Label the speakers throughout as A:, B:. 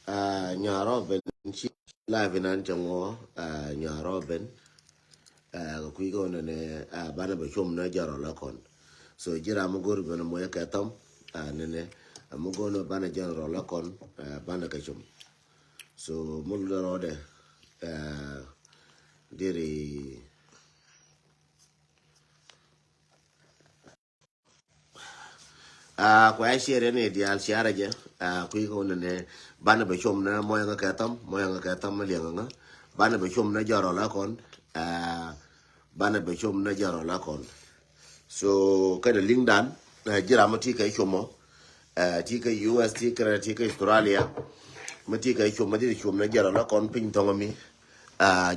A: Nhà Robin chi live nan chango nhà Robin quý con này bana be chum na jaro la kon so jira mo gor bana mo yakatam nene mo gono bana jaro la kon bana ka chum so mo lo rode diri kwa share ne dia share je quý con này bana be chum na mo yakatam le nga bana be chum na jaro la kon bana be chum na jaro la kon so kada link dan jira mati kai chomo ti kai US ti kai Australia mati kai chomo di chom na jara la kon ping tonga mi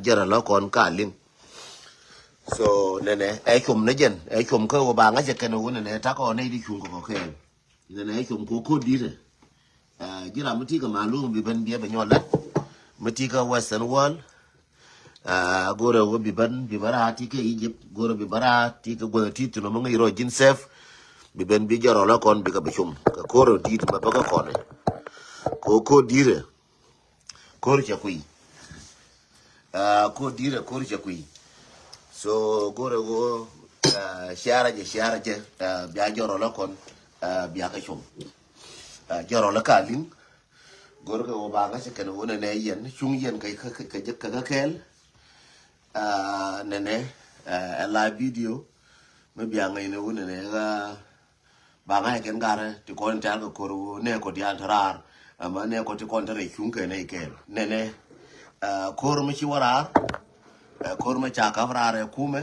A: jara la kon ka link so nene ai chom na jen ai chom ko ba nga je kana wona ne ta ko ne di chum ko ke nene ai chom ko di re jira mati ka malum bi ban dia ba nyolat mati ka western world gore wo bi ban bi bara ti ke Egypt gore bi bara ti ka go ti to no mo ngi ro jin sef bi ben bi jaro la kon bi ka bi chum ka koro di ma ba ka kone ko dire kor cha kui ko dire kor cha kui so gore go shara je bi jaro la kon bi ka chum jaro la ka lin gore ko ba ga se kan wona ne yen chung yen kai ka kel nene a live video me bi nga ne wona ne ga ba nga ken gare ti kon ta ko ne ko di altarar ama ne ko ti kon ta re chung ke ne ke ne kor mi ci warar kor ma cha ka frare kume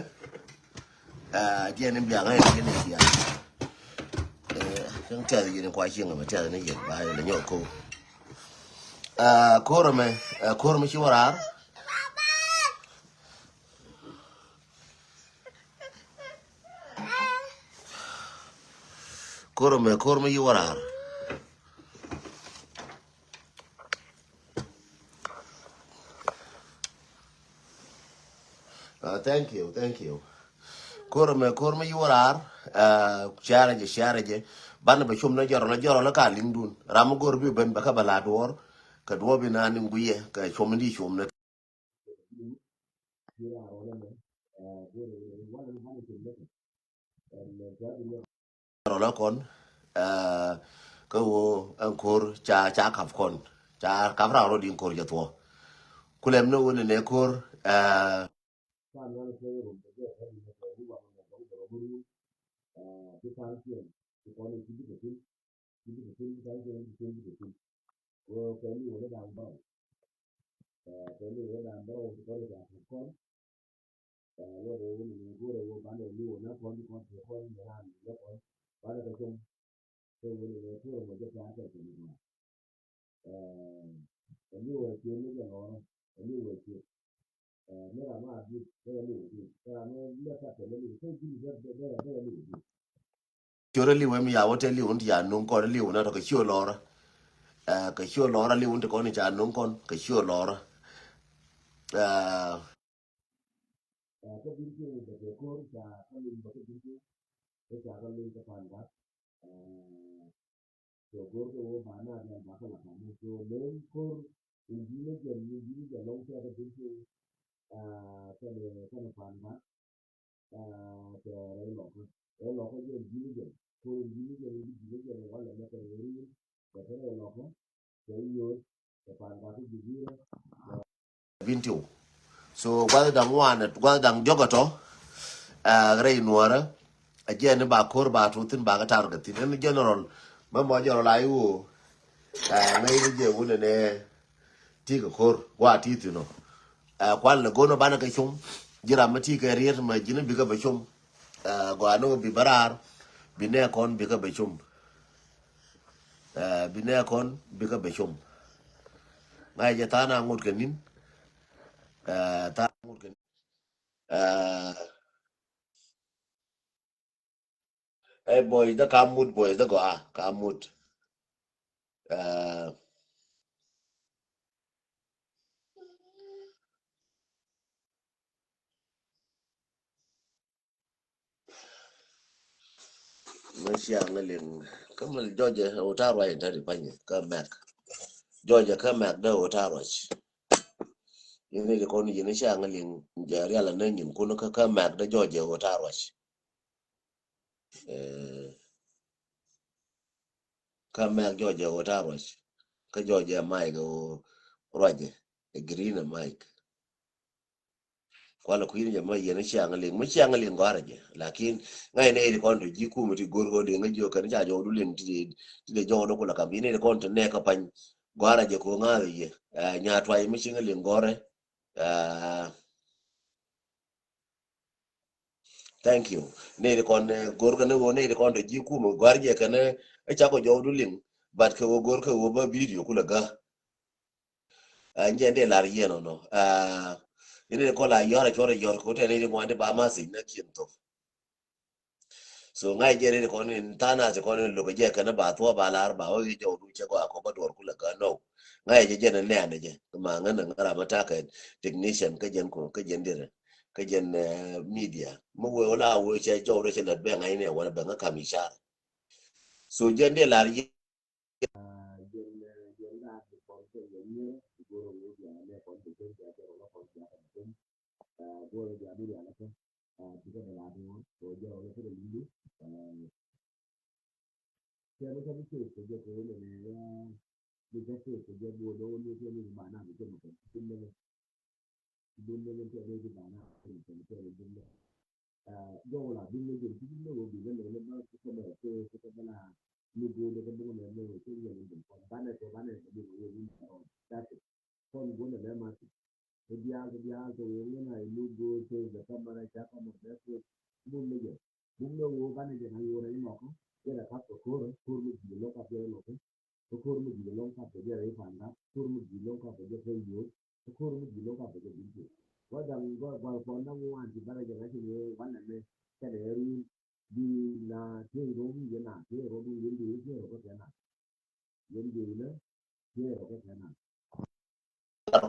A: je ne bi nga ne ya chẳng chờ gì nên quay chiên mà chờ nó hiện bài là nhậu cô cô rồi mày chịu vào cô rồi mày chịu vào thank you cô rồi mày chịu vào share je ban ba chum na jaro la ka lindun ram gor bi ben ba ka bala dor ka do bi na ni nguye ka chum ndi chum na jaro la kon ko wo an kor cha kaf kon cha kaf ra ro din kor ja to kulem no woni ne kor chore li wemi ya wote li undi ya nun ko li una to ka chio lora ka chio lora li undi ko ni cha nun kon ka chio lora bintu so kwa dang jogoto rei nuara aje ne ba kor ba tutin ba ga tar ga tin ne general ma mo joro la yu ngai ni je wona ne ti ga kor wa ti ti no kwan le gono bana ka chum jira ma ti ka rier ma jina bi ga ba chum gwa no bi barar bi ne kon bi ga ba chum bi ne kon bi ga ba chum ngai je ta na ngut ka nin ta ngut ka boy da kamut boy da go kamut Malaysia ngaling kamal joje utara ita di panye ka mek Georgia ka mak da otaroch yene de kon yene shanga ling jari ala nangin kuno ka mak da Georgia otaroch ka mak Georgia otaroch ka Georgia mai go roje green mic kwala kuyin jama yene shanga ling garaje lakin ngai ne de kon ji ku muti gorgo de ngajo kan ja jo dulen ti de jo do kula kam yene de kon ne ka pan garaje ko ngare ye nya twai mi shinga ling gore thank you ne kon gorgo ne wo ne kon ji ku mu garaje kan e cha ko jo dulen bat ko gorgo wo ba video kula ga njende lar yeno no ine ko la yora chore yor ko te ne mo ande ba ma sin na kinto so ngai jere ko ni tana se ko ni lo je kana ba to ba lar ba o je du che ko ko ba dor kula ka no ngai je ne ne ande je ma ngana ngara mata ka technician ka jen ko ka jen dire ka jen media mo we ola wo che jo re che na be ngai ne wala be ngaka mi sha so jende lar ye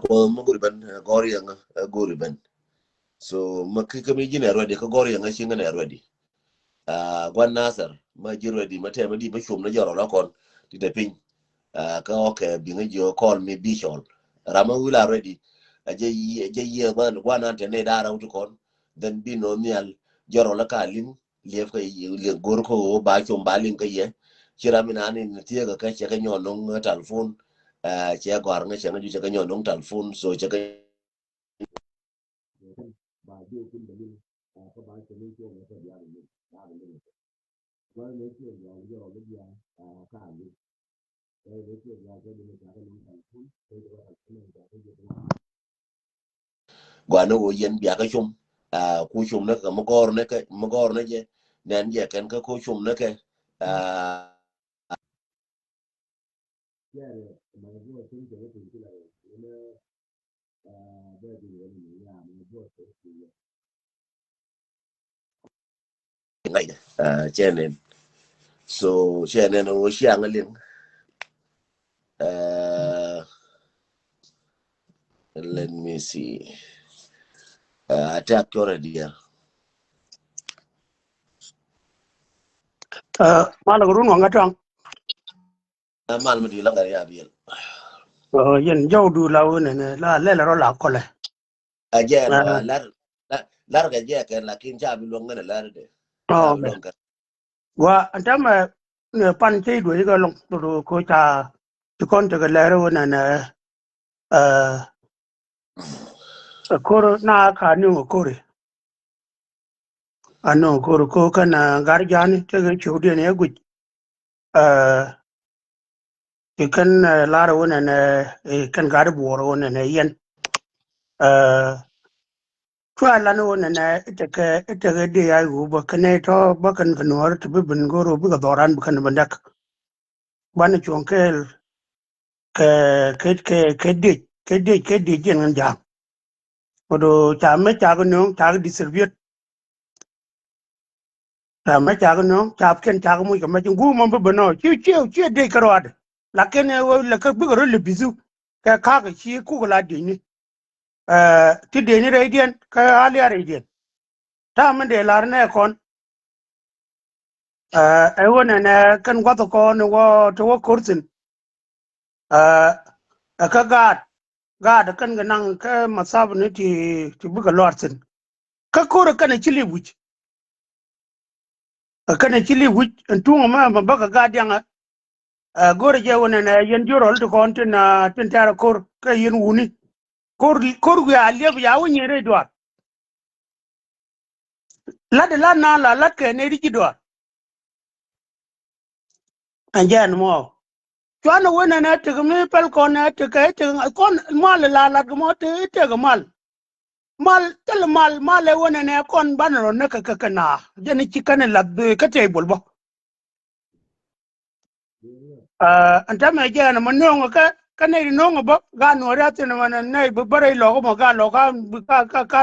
A: ko mo gurban gori nga gurban so makika mi jine rodi ko gori nga shinga ne rodi gwan nasar ma jirodi mate ma di ba shum na jaro la kon ti de pin ka oke bi nga jo call me bishol rama wila ready aje ye ban gwan ante ne dara utu kon then bi no mial jaro la ka lin lef ka le gor ko ba chum ba lin ka ye chira mi nani ni tie ka che ka nyon telefon che gor nga che nga ju che ka nyon telefon so che ka gwana wo yen biya ka chum ku chum na ka magor ne je nan je kan ka ko chum na ka ngai chenen so chenen wo xiang lin let me see attack already ya
B: Mala gurun wanga tang.
A: mal mudi la ya biel
B: Yen jaw du la wone ne la le ro la kole.
A: again lar ga je kan lakin cha bi lo ngana lar de cha bi lo ngana
B: Wa antama ne pan te do ga long do ko ta to kon te ga le ro ne ne ko na ka ni ko re. Ano ko kana garjani te ga chudi ne gu kan la ro ne kan gar bu ro ne yen Twa lana wona na ita ga de ya yu ba kane to ba kan kanwar to bi bin goro bi ga doran bi kan bandak bana chon ke de gen ja odo cha me cha ga no cha ga distribute cha me cha ga no cha ken cha ga mu ga ma ngu mo bi no chi de karwad la ken wo la ka bi ga le bizu ka ga chi ku ga la de ni ti de ni re dien ka ali re dien ta me de lar ne kon ai wona na kan gwato ko no wo to wo kursin ka gad kan ga nan ka masab ne ti buga lortin ka kore kana chili wuch kana chili wuch tunga ma baka gad yanga gore je wona na yen jorol to kon tin tara kor ka yen wuni kor ya leb ya woni re do la de la na la ke ne ri do anjan mo chwana wona na te me pel kon na te ka te kon mal la mo te ga mal tel mal le wona na kon banro na ka na jeni ci kan la ka te bolbo anta me jana mo no ka ne no bo ga no ra te na ne bu bare lo mo ga lo ka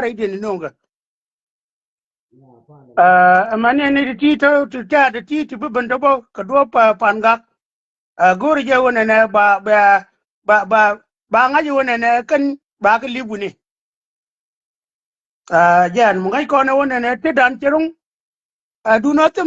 B: re de no ga mane ne ti to ta de ti bu ban do bo ka do pan ga gori je wona na ba nga je wona na kan ba ka libu ne jan mo ngai ko na wona na te dan cherung du no te